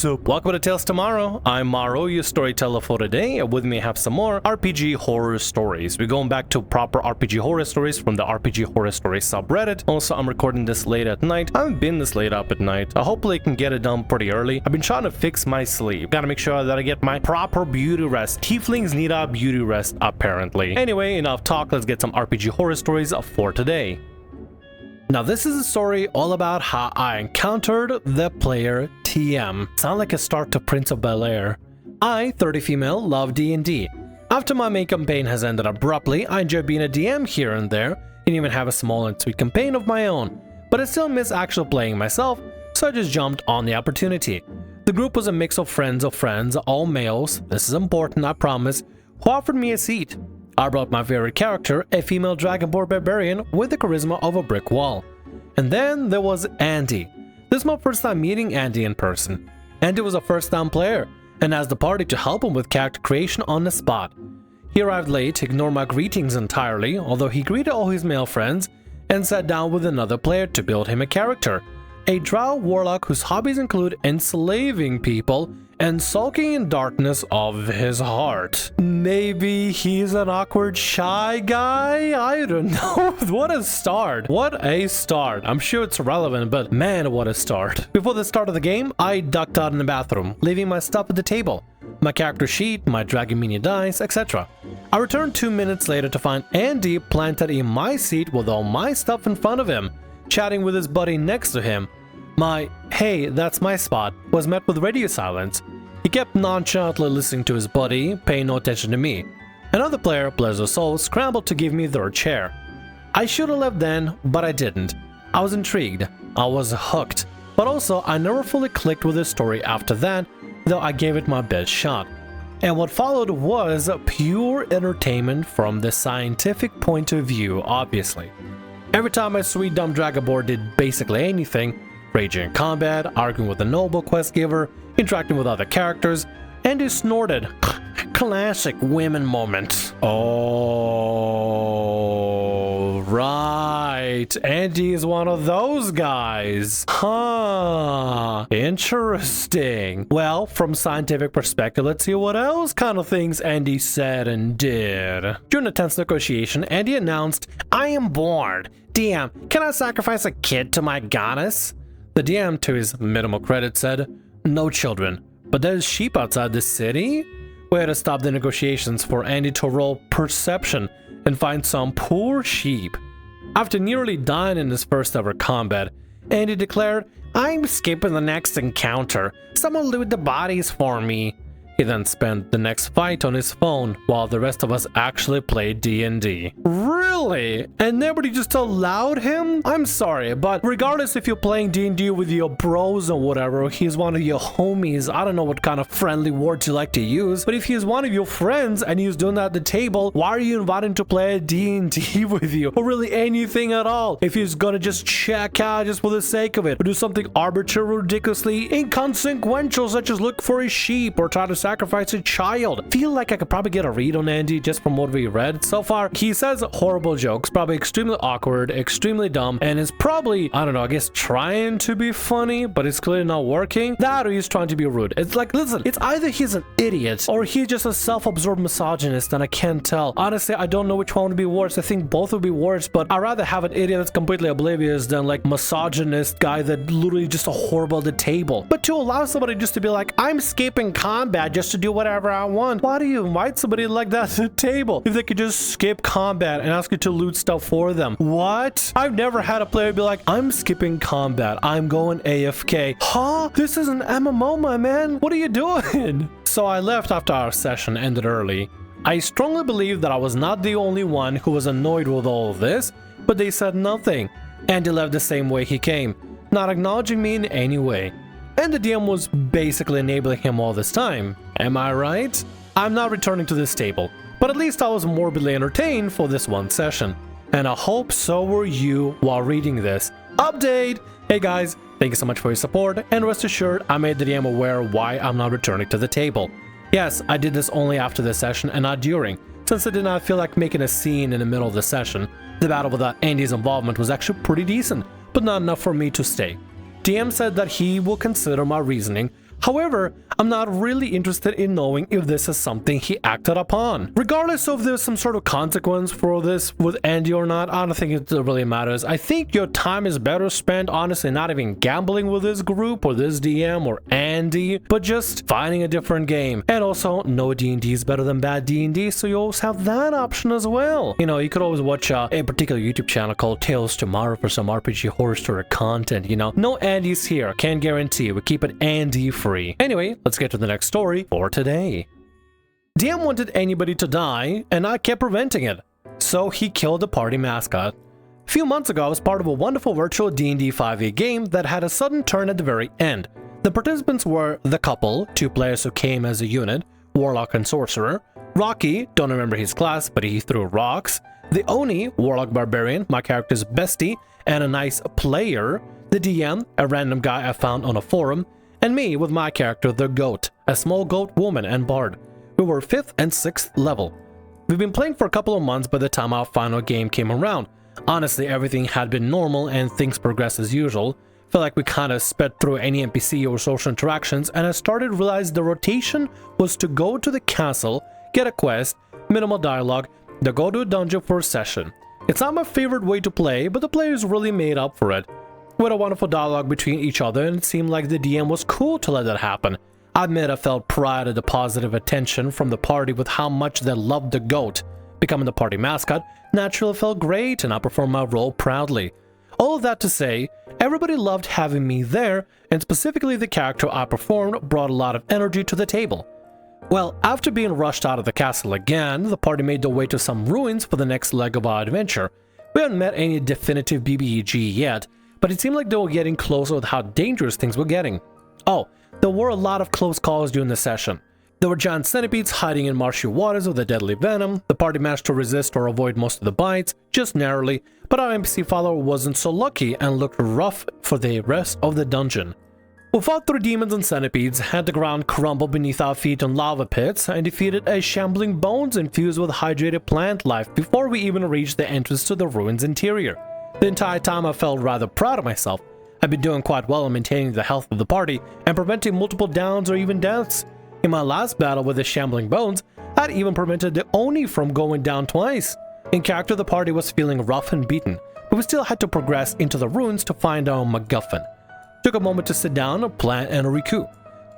What's up? Welcome to Tales Tomorrow. I'm Morrow, your storyteller for today, and with me I have some more RPG horror stories. We're going back to proper RPG horror stories from the RPG Horror Stories subreddit. Also, I'm recording this late at night. I haven't been this late up at night. Hopefully I can get it done pretty early. I've been trying to fix my sleep. Gotta make sure that I get my proper beauty rest. Tieflings need a beauty rest, apparently. Anyway, enough talk. Let's get some RPG horror stories for today. Now this is a story all about how I encountered the player TM. Sound like a start to Prince of Bel-Air. I, 30 female, love D&D. After my main campaign has ended abruptly, I enjoy being a DM here and there, and even have a small and sweet campaign of my own. But I still miss actually playing myself, so I just jumped on the opportunity. The group was a mix of friends, all males, this is important, I promise, who offered me a seat. I brought my favorite character, a female dragonborn barbarian with the charisma of a brick wall. And then there was Andy. This is my first time meeting Andy in person. Andy was a first-time player and asked the party to help him with character creation on the spot. He arrived late, ignored my greetings entirely, although he greeted all his male friends and sat down with another player to build him a character. A drow warlock whose hobbies include enslaving people and sulking in darkness of his heart. Maybe he's an awkward, shy guy? I don't know. What a start. What a start. I'm sure it's relevant, but man, what a start. Before the start of the game, I ducked out in the bathroom, leaving my stuff at the table. My character sheet, my Dragon Mini dice, etc. I returned 2 minutes later to find Andy planted in my seat with all my stuff in front of him, chatting with his buddy next to him. My, "Hey, that's my spot," was met with radio silence. He kept nonchalantly listening to his buddy, paying no attention to me. Another player, bless their soul, scrambled to give me their chair. I should have left then, but I didn't. I was intrigued. I was hooked. But also, I never fully clicked with the story after that, though I gave it my best shot. And what followed was pure entertainment from the scientific point of view, obviously. Every time my sweet dumb dragonborn did basically anything, raging in combat, arguing with the noble quest giver, interacting with other characters, and he snorted. Classic women moment. Oh, right. Andy is one of those guys. Huh. Interesting. Well, from scientific perspective, let's see what else kind of things Andy said and did. During the tense negotiation, Andy announced, "I am bored. DM, can I sacrifice a kid to my goddess?" The DM, to his minimal credit, said, "No children, but there's sheep outside the city?" We had to stop the negotiations for Andy to roll perception and find some poor sheep. After nearly dying in his first ever combat, Andy declared, "I'm skipping the next encounter. Someone loot the bodies for me." He then spent the next fight on his phone while the rest of us actually played D&D. Really? And nobody just allowed him? I'm sorry, but regardless if you're playing D&D with your bros or whatever, he's one of your homies, I don't know what kind of friendly words you like to use, but if he's one of your friends and he's doing that at the table, why are you inviting him to play D&D with you? Or really anything at all? If he's gonna just check out just for the sake of it, or do something arbitrary, ridiculously inconsequential, such as look for a sheep or try to sacrifice a child. Feel like I could probably get a read on Andy just from what we read so far. He says horrible jokes, probably extremely awkward, extremely dumb, and is probably, I don't know, I guess trying to be funny, but it's clearly not working. That or he's trying to be rude. It's like, listen, it's either he's an idiot or he's just a self-absorbed misogynist, and I can't tell. Honestly, I don't know which one would be worse. I think both would be worse, but I'd rather have an idiot that's completely oblivious than like misogynist guy that literally just horrible at the table. But to allow somebody just to be like, "I'm skipping combat just to do whatever I want." Why do you invite somebody like that to the table if they could just skip combat and ask you to loot stuff for them? What? I've never had a player be like, "I'm skipping combat. I'm going AFK." Huh? This is an MMO, my man. What are you doing? So I left after our session ended early. I strongly believe that I was not the only one who was annoyed with all of this, but they said nothing. Andy left the same way he came, not acknowledging me in any way. And the DM was basically enabling him all this time. Am I right? I'm not returning to this table, but at least I was morbidly entertained for this one session. And I hope so were you while reading this. Update! Hey guys, thank you so much for your support, and rest assured I made the DM aware why I'm not returning to the table. Yes, I did this only after the session and not during, since I did not feel like making a scene in the middle of the session. The battle without Andy's involvement was actually pretty decent, but not enough for me to stay. DM said that he will consider my reasoning, However, I'm not really interested in knowing if this is something he acted upon. Regardless of there's some sort of consequence for this with Andy or not, I don't think it really matters. I think your time is better spent honestly not even gambling with this group or this DM or Andy, but just finding a different game. And also, no D&D is better than bad D&D, so you always have that option as well. You know, you could always watch a particular YouTube channel called Tales Tomorrow for some RPG horror story content, you know. No Andy's here, can't guarantee. We keep it Andy free. Anyway, let's get to the next story for today. DM wanted anybody to die, and I kept preventing it. So he killed the party mascot. A few months ago, I was part of a wonderful virtual D&D 5e game that had a sudden turn at the very end. The participants were the couple, 2 players who came as a unit, Warlock and Sorcerer, Rocky, don't remember his class, but he threw rocks, the Oni, Warlock Barbarian, my character's bestie, and a nice player, the DM, a random guy I found on a forum, and me with my character, the Goat, a small goat woman and bard. We were 5th and 6th level. We've been playing for a couple of months by the time our final game came around. Honestly, everything had been normal and things progressed as usual. Felt like we kinda sped through any NPC or social interactions, and I started to realize the rotation was to go to the castle, get a quest, minimal dialogue, then go to a dungeon for a session. It's not my favorite way to play, but the players really made up for it. We had a wonderful dialogue between each other, and it seemed like the DM was cool to let that happen. I admit I felt pride at the positive attention from the party with how much they loved the goat. Becoming the party mascot naturally felt great, and I performed my role proudly. All of that to say, everybody loved having me there, and specifically the character I performed brought a lot of energy to the table. Well, after being rushed out of the castle again, the party made their way to some ruins for the next leg of our adventure. We hadn't met any definitive BBEG yet, but it seemed like they were getting closer with how dangerous things were getting. Oh, there were a lot of close calls during the session. There were giant centipedes hiding in marshy waters with a deadly venom. The party managed to resist or avoid most of the bites, just narrowly, but our NPC follower wasn't so lucky and looked rough for the rest of the dungeon. We fought through demons and centipedes, had the ground crumble beneath our feet in lava pits, and defeated a shambling bones infused with hydrated plant life before we even reached the entrance to the ruins interior. The entire time I felt rather proud of myself. I've been doing quite well in maintaining the health of the party and preventing multiple downs or even deaths. In my last battle with the shambling bones, I'd even prevented the Oni from going down twice. In character, the party was feeling rough and beaten, but we still had to progress into the ruins to find our MacGuffin. Took a moment to sit down, plan, and recoup.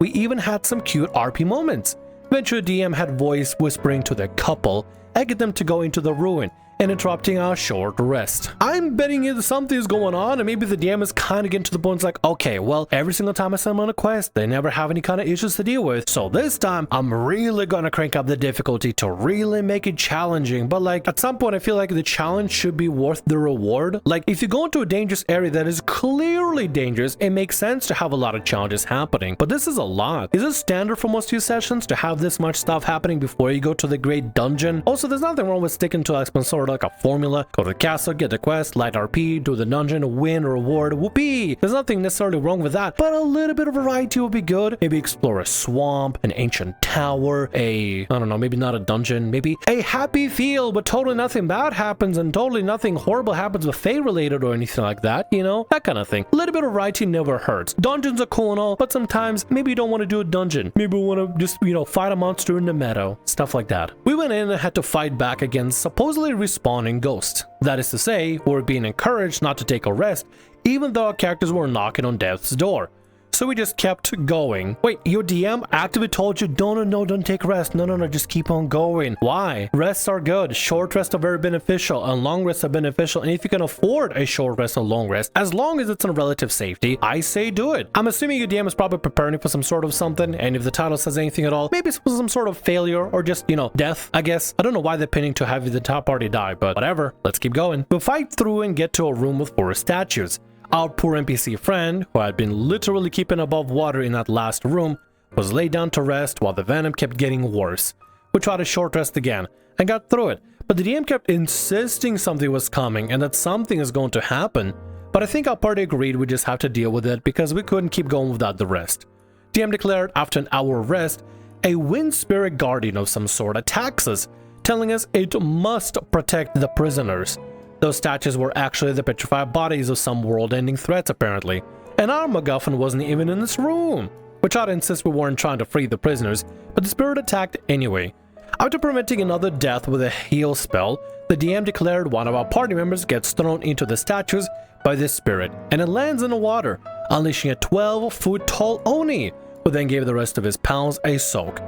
We even had some cute RP moments. Eventually, DM had voice whispering to the couple, egging them to go into the ruin, and interrupting our short rest. I'm betting if something's going on, and maybe the DM is kind of getting to the point like, okay, well, every single time I send them on a quest, they never have any kind of issues to deal with. So this time, I'm really gonna crank up the difficulty to really make it challenging. But like, at some point, I feel like the challenge should be worth the reward. Like, if you go into a dangerous area that is clearly dangerous, it makes sense to have a lot of challenges happening. But this is a lot. Is it standard for most of your sessions to have this much stuff happening before you go to the great dungeon? Also, there's nothing wrong with sticking to like some sort of like a formula. Go to the castle, get the quest, light RP, do the dungeon, win a reward, whoopee! There's nothing necessarily wrong with that, but a little bit of variety would be good. Maybe explore a swamp, an ancient tower, I don't know, maybe not a dungeon, maybe a happy field, but totally nothing bad happens and totally nothing horrible happens with Fate related or anything like that, you know? That kind of thing. A little bit of variety never hurts. Dungeons are cool and all, but sometimes maybe you don't want to do a dungeon. Maybe we want to just, you know, fight a monster in the meadow. Stuff like that. We went in and had to fight back against supposedly respawning ghosts. That is to say, we were being encouraged not to take a rest, even though our characters were knocking on death's door. So we just kept going. Wait, your DM actively told you, don't take rest. No, just keep on going. Why? Rests are good. Short rests are very beneficial, and long rests are beneficial. And if you can afford a short rest or long rest, as long as it's in relative safety, I say do it. I'm assuming your DM is probably preparing for some sort of something, and if the title says anything at all, maybe it's some sort of failure or just, you know, death, I guess. I don't know why they're pinning to have the top party die, but whatever. Let's keep going. We'll fight through and get to a room with 4 statues. Our poor NPC friend, who had been literally keeping above water in that last room, was laid down to rest while the venom kept getting worse. We tried a short rest again and got through it, but the DM kept insisting something was coming and that something is going to happen. But I think our party agreed we just have to deal with it because we couldn't keep going without the rest. DM declared after an hour of rest, a wind spirit guardian of some sort attacks us, telling us it must protect the prisoners. Those statues were actually the petrified bodies of some world-ending threats, apparently. And our MacGuffin wasn't even in this room. We tried to insist we weren't trying to free the prisoners, but the spirit attacked anyway. After preventing another death with a heal spell, the DM declared one of our party members gets thrown into the statues by this spirit, and it lands in the water, unleashing a 12-foot tall Oni, who then gave the rest of his pals a soak.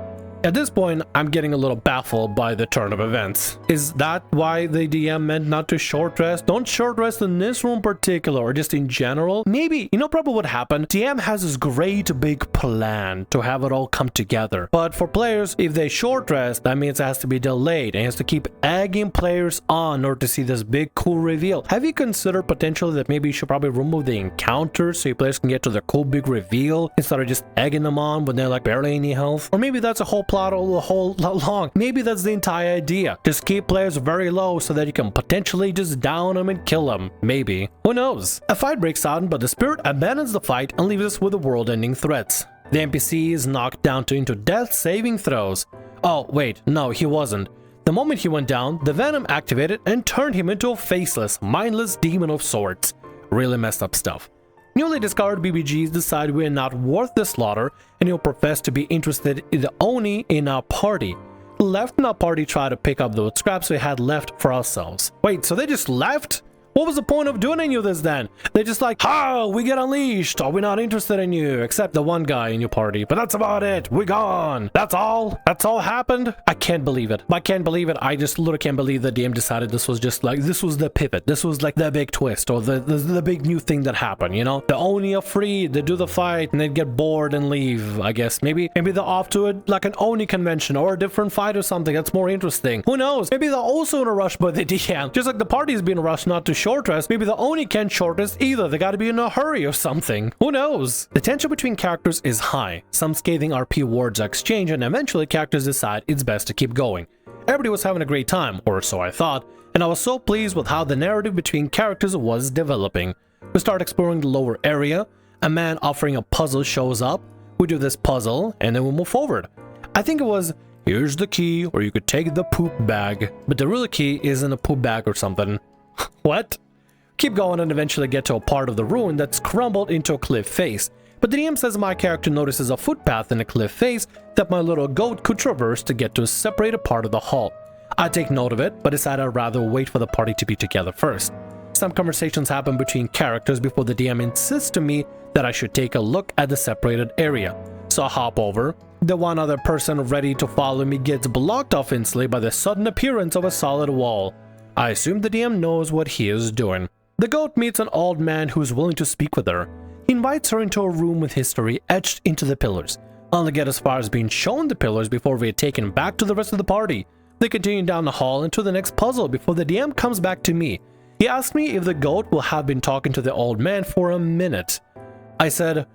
At this point, I'm getting a little baffled by the turn of events. Is that why the DM meant not to short rest? Don't short rest in this room in particular, or just in general? Maybe, you know probably what happened? DM has this great big plan to have it all come together. But for players, if they short rest, that means it has to be delayed and has to keep egging players on in order to see this big cool reveal. Have you considered potentially that maybe you should probably remove the encounter so your players can get to the cool big reveal instead of just egging them on when they're like barely any health? Or maybe that's a whole plot all a whole lot long. Maybe that's the entire idea. Just keep players very low so that you can potentially just down them and kill them. Maybe. Who knows? A fight breaks out, but the spirit abandons the fight and leaves us with the world-ending threats. The NPC is knocked down into death saving throws. Oh, wait, no, he wasn't. The moment he went down, the venom activated and turned him into a faceless, mindless demon of sorts. Really messed up stuff. Newly discovered BBGs decide we are not worth the slaughter, and he'll profess to be interested in the Oni in our party. The left in our party try to pick up the scraps we had left for ourselves. Wait, so they just left? What was the point of doing any of this then? They're just like, "Ha, we get unleashed, or we're not interested in you," except the one guy in your party. But that's about it. We're gone. That's all? That's all happened? I can't believe it. I can't believe it. I just literally can't believe the DM decided this was just like, this was the pivot. This was like the big twist, or the big new thing that happened, you know? The Oni are free, they do the fight, and then get bored and leave, I guess. Maybe they're off to like an Oni convention, or a different fight or something that's more interesting. Who knows? Maybe they're also in a rush by the DM. Just like the party's being rushed not to short rest, maybe the Oni can't short rest either. They gotta be in a hurry or something. Who knows? The tension between characters is high. Some scathing RP words are exchanged, and eventually characters decide it's best to keep going. Everybody was having a great time, or so I thought, and I was so pleased with how the narrative between characters was developing. We start exploring the lower area. A man offering a puzzle shows up. We do this puzzle, and then we move forward. I think it was, here's the key, or you could take the poop bag. But the real key is in a poop bag or something. What? Keep going and eventually get to a part of the ruin that's crumbled into a cliff face. But the DM says my character notices a footpath in a cliff face that my little goat could traverse to get to a separated part of the hall. I take note of it, but decide I'd rather wait for the party to be together first. Some conversations happen between characters before the DM insists to me that I should take a look at the separated area. So I hop over. The one other person ready to follow me gets blocked off instantly by the sudden appearance of a solid wall. I assume the DM knows what he is doing. The goat meets an old man who is willing to speak with her. He invites her into a room with history etched into the pillars. I only get as far as being shown the pillars before we are taken back to the rest of the party. They continue down the hall into the next puzzle before the DM comes back to me. He asked me if the goat will have been talking to the old man for a minute. I said,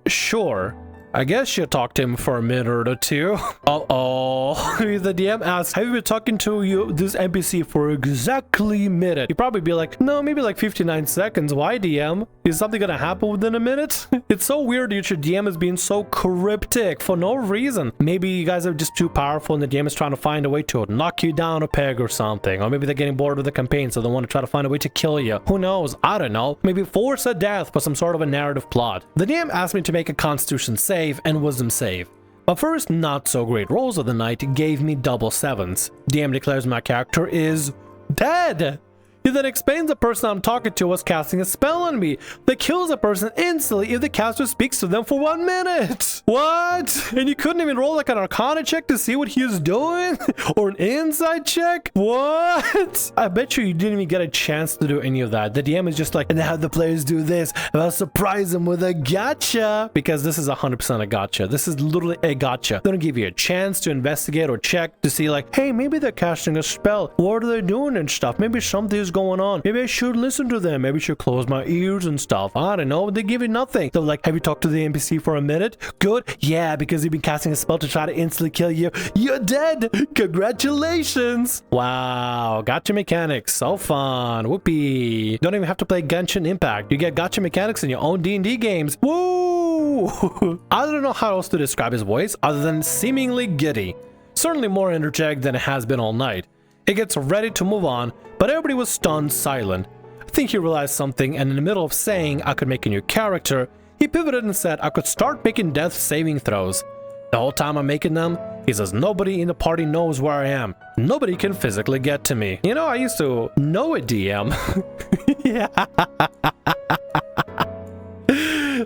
sure. I guess she'll talk to him for a minute or two. Uh-oh. The DM asks, have you been talking to this NPC for exactly a minute? You'd probably be like, no, maybe like 59 seconds. Why, DM? Is something gonna happen within a minute? It's so weird that your DM is being so cryptic for no reason. Maybe you guys are just too powerful and the DM is trying to find a way to knock you down a peg or something. Or maybe they're getting bored with the campaign, so they want to try to find a way to kill you. Who knows? I don't know. Maybe force a death for some sort of a narrative plot. The DM asked me to make a constitution save and wisdom save. My first not so great rolls of the night gave me double sevens. DM declares my character is dead. He then explains the person I'm talking to was casting a spell on me that kills a person instantly if the caster speaks to them for 1 minute. What? And you couldn't even roll like an arcana check to see what he is doing? Or an insight check? What? I bet you didn't even get a chance to do any of that. The DM is just like, and have the players do this, and I'll surprise them with a gotcha. Because this is 100% a gotcha. This is literally a gotcha. They don't give you a chance to investigate or check to see like, hey, maybe they're casting a spell. What are they doing and stuff? Maybe something's going on. Maybe I should listen to them. Maybe I should close my ears and stuff. I don't know. They give you nothing. They're like, have you talked to the NPC for a minute? Good. Yeah, because you've been casting a spell to try to instantly kill you. You're dead. Congratulations. Wow. Gotcha mechanics. So fun. Whoopee. Don't even have to play Genshin Impact. You get gotcha mechanics in your own D&D games. Woo! I don't know how else to describe his voice other than seemingly giddy. Certainly more energetic than it has been all night. It gets ready to move on, but everybody was stunned silent. I think he realized something, and in the middle of saying I could make a new character, He pivoted and said I could start making death saving throws. The whole time I'm making them, he says nobody in the party knows where I am. Nobody can physically get to me. You know, I used to know a DM. Yeah.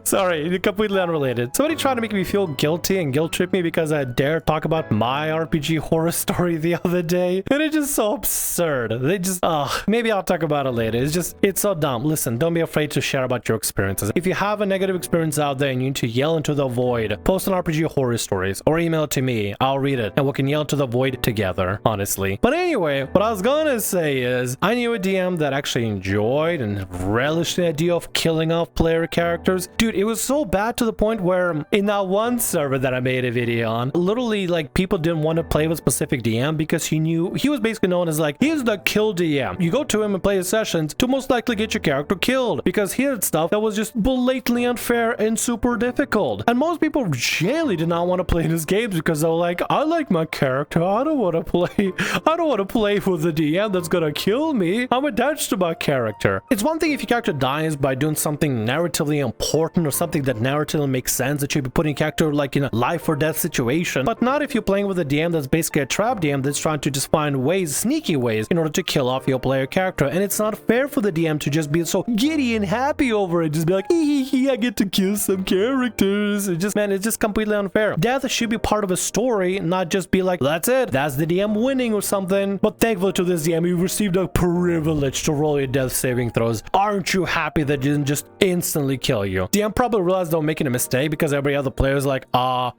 Sorry, completely unrelated. Somebody tried to make me feel guilty and guilt trip me because I dared talk about my RPG horror story the other day. And it's just so absurd. They just, maybe I'll talk about it later. It's so dumb. Listen, don't be afraid to share about your experiences. If you have a negative experience out there and you need to yell into the void, post on RPG Horror Stories or email it to me. I'll read it and we can yell into the void together, honestly. But anyway, what I was gonna say is I knew a DM that actually enjoyed and relished the idea of killing off player characters. Dude, it was so bad to the point where in that one server that I made a video on, literally like people didn't want to play with specific DM because he knew he was basically known as like, he's the kill DM. You go to him and play his sessions to most likely get your character killed because he had stuff that was just blatantly unfair and super difficult. And most people generally did not want to play in his games because they were like, I like my character. I don't want to play with the DM that's gonna kill me. I'm attached to my character. It's one thing if your character dies by doing something narratively important or something that narratively makes sense, that you'd be putting character like in a life or death situation, but not if you're playing with a DM that's basically a trap DM that's trying to just find ways, sneaky ways, in order to kill off your player character. And it's not fair for the DM to just be so giddy and happy over it, just be like, I get to kill some characters. It's just completely unfair. Death should be part of a story, not just be like, that's it, that's the DM winning or something. But thankfully to this DM, you received a privilege to roll your death saving throws. Aren't you happy that didn't just instantly kill you? DM probably realized they were making a mistake because every other player is like,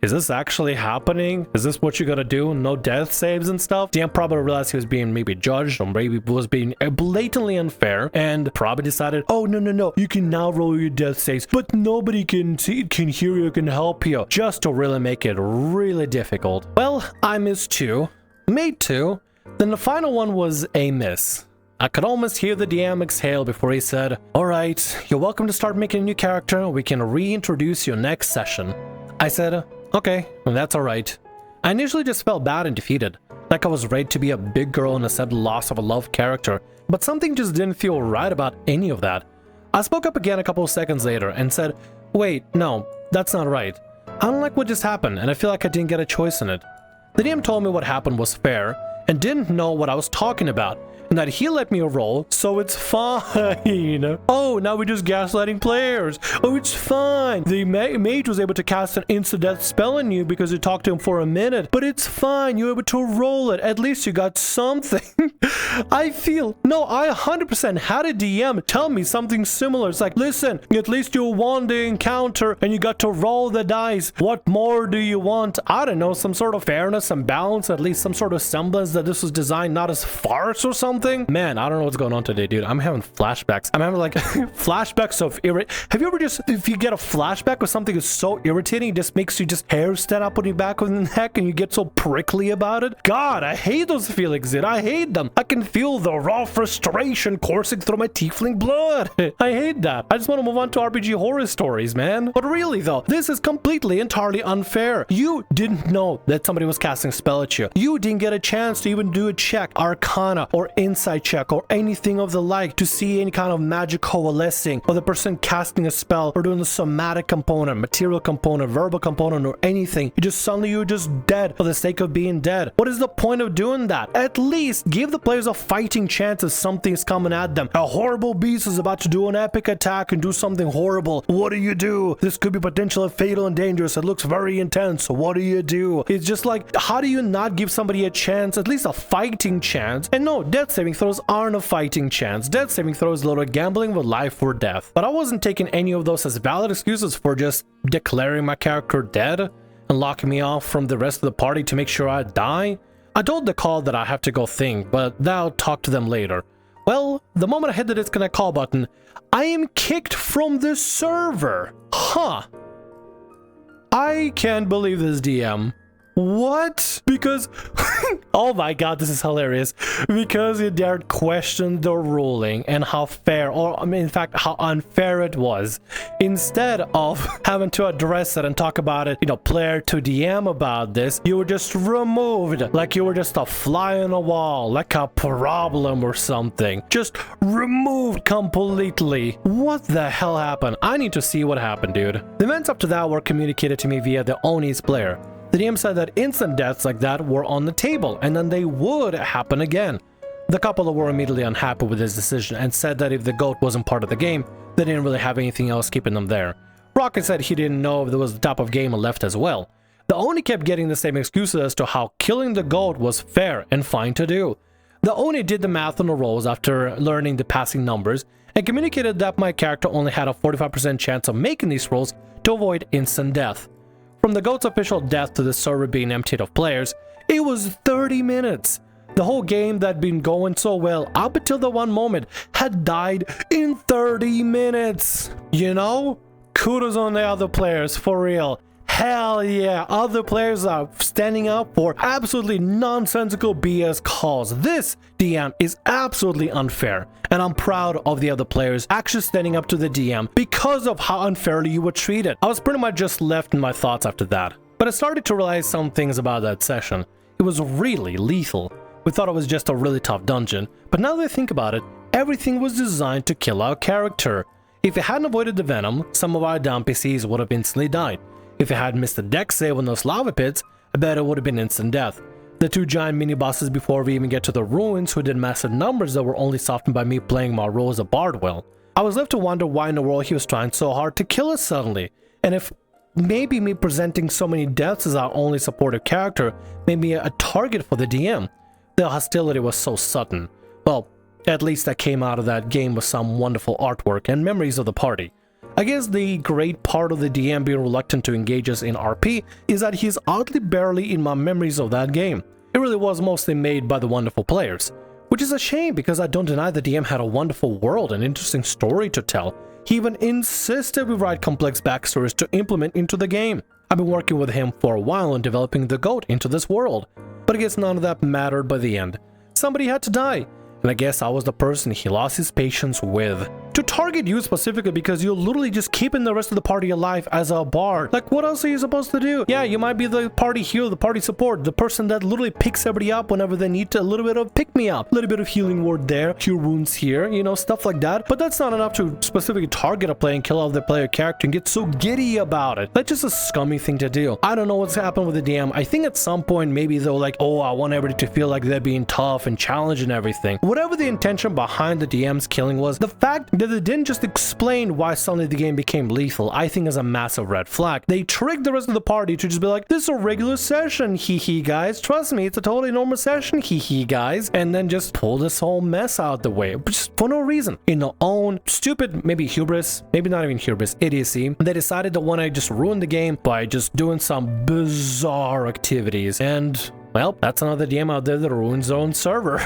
is this actually happening? Is this what you're gonna do? No death saves and stuff? DM probably realized he was being maybe judged or maybe was being blatantly unfair and probably decided, oh, no, you can now roll your death saves, but nobody can hear you, can help you, just to really make it really difficult. Well, I missed two, made two, then the final one was a miss. I could almost hear the DM exhale before he said, alright, you're welcome to start making a new character. We can reintroduce you next session. I said, okay, that's alright. I initially just felt bad and defeated, like I was ready to be a big girl and accept the loss of a loved character, but something just didn't feel right about any of that. I spoke up again a couple of seconds later and said, wait, no, that's not right. I don't like what just happened and I feel like I didn't get a choice in it. The DM told me what happened was fair and didn't know what I was talking about, and that he let me roll, so it's fine. Oh, now we're just gaslighting players. Oh, it's fine. The mage was able to cast an instant-death spell on you because you talked to him for a minute, but it's fine. You were able to roll it. At least you got something. I 100% had a DM tell me something similar. It's like, listen, at least you won the encounter and you got to roll the dice. What more do you want? I don't know, some sort of fairness, some balance, at least some sort of semblance that this was designed not as farce or something. Man, I don't know what's going on today, dude. I'm having flashbacks. I'm having like flashbacks of have you ever if you get a flashback of something that's so irritating, it just makes you just hair stand up on your back of the neck and you get so prickly about it? God, I hate those feelings, dude. I hate them. I can feel the raw frustration coursing through my tiefling blood. I hate that. I just want to move on to RPG horror stories, man. But really though, this is completely, entirely unfair. You didn't know that somebody was casting a spell at you. You didn't get a chance to even do a check, arcana, or insight check or anything of the like to see any kind of magic coalescing or the person casting a spell or doing the somatic component, material component, verbal component, or anything. You're just dead for the sake of being dead. What is the point of doing that? At least give the players a fighting chance if something's coming at them. A horrible beast is about to do an epic attack and do something horrible. What do? This could be potentially fatal and dangerous. It looks very intense. What do? It's just like, how do you not give somebody a chance, at least a fighting chance? And no, death saving throws aren't a fighting chance. Death saving throws loaded gambling with life or death. But I wasn't taking any of those as valid excuses for just declaring my character dead and locking me off from the rest of the party to make sure I die. I told the call that I have to go think, but I'll talk to them later. Well, the moment I hit the disconnect call button, I am kicked from the server. Huh. I can't believe this, DM. What? Because, oh my god, this is hilarious. Because he dared question the ruling and how fair, or I mean, in fact, how unfair it was. Instead of having to address it and talk about it, you know, player to DM about this, you were just removed like you were just a fly on a wall, like a problem or something. Just removed completely. What the hell happened? I need to see what happened, dude. The events up to that were communicated to me via the Oni's player. The DM said that instant deaths like that were on the table, and then they would happen again. The couple were immediately unhappy with his decision and said that if the goat wasn't part of the game, they didn't really have anything else keeping them there. Rocket said he didn't know if there was the type of game left as well. The Oni kept getting the same excuses as to how killing the goat was fair and fine to do. The Oni did the math on the rolls after learning the passing numbers and communicated that my character only had a 45% chance of making these rolls to avoid instant death. From the goat's official death to the server being emptied of players, it was 30 minutes. The whole game that had been going so well up until the one moment had died in 30 minutes. You know? Kudos on the other players, for real. Hell yeah, other players are standing up for absolutely nonsensical BS calls. This DM is absolutely unfair, and I'm proud of the other players actually standing up to the DM because of how unfairly you were treated. I was pretty much just left in my thoughts after that, but I started to realize some things about that session. It was really lethal. We thought it was just a really tough dungeon, but now that I think about it, everything was designed to kill our character. If it hadn't avoided the venom, some of our down PCs would have instantly died. If it had missed the dex save on those lava pits, I bet it would have been instant death. The two giant mini-bosses before we even get to the ruins who did massive numbers that were only softened by me playing Morrow as a bard well. I was left to wonder why in the world he was trying so hard to kill us suddenly, and if maybe me presenting so many deaths as our only supportive character made me a target for the DM. The hostility was so sudden. Well, at least I came out of that game with some wonderful artwork and memories of the party. I guess the great part of the DM being reluctant to engage us in RP is that he's oddly barely in my memories of that game. It really was mostly made by the wonderful players, which is a shame because I don't deny the DM had a wonderful world and interesting story to tell. He even insisted we write complex backstories to implement into the game. I've been working with him for a while on developing the goat into this world, but I guess none of that mattered by the end. Somebody had to die. And I guess I was the person he lost his patience with. To target you specifically because you're literally just keeping the rest of the party alive as a bard. Like, what else are you supposed to do? Yeah, you might be the party hero, the party support, the person that literally picks everybody up whenever they need to, a little bit of pick-me-up, a little bit of healing word there, cure wounds here, you know, stuff like that. But that's not enough to specifically target a player and kill off the player character and get so giddy about it. That's just a scummy thing to do. I don't know what's happened with the DM. I think at some point maybe they're like, oh, I want everybody to feel like they're being tough and challenged and everything. Whatever the intention behind the DM's killing was, the fact that they didn't just explain why suddenly the game became lethal, I think is a massive red flag. They tricked the rest of the party to just be like, this is a regular session, hee hee guys. Trust me, it's a totally normal session, hee hee guys. And then just pull this whole mess out the way, just for no reason. In their own stupid, maybe hubris, maybe not even hubris, idiocy, they decided to want to just ruin the game by just doing some bizarre activities. And well, that's another DM out there that ruins their own server.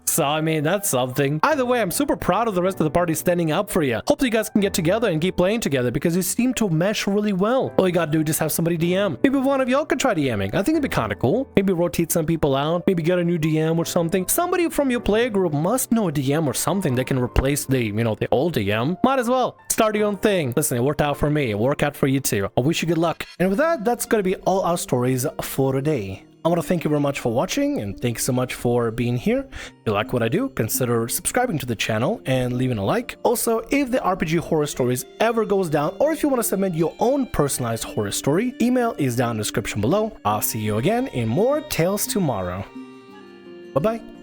So, I mean, that's something. Either way, I'm super proud of the rest of the party standing up for you. Hope you guys can get together and keep playing together because you seem to mesh really well. All you gotta do is just have somebody DM. Maybe one of y'all could try DMing. I think it'd be kind of cool. Maybe rotate some people out. Maybe get a new DM or something. Somebody from your player group must know a DM or something that can replace the, you know, the old DM. Might as well. Start your own thing. Listen, it worked out for me. It worked out for you too. I wish you good luck. And with that, that's gonna be all our stories for today. I want to thank you very much for watching and thanks so much for being here. If you like what I do, consider subscribing to the channel and leaving a like. Also, if the RPG Horror Stories ever goes down or if you want to submit your own personalized horror story, email is down in the description below. I'll see you again in more Tales Tomorrow. Bye-bye.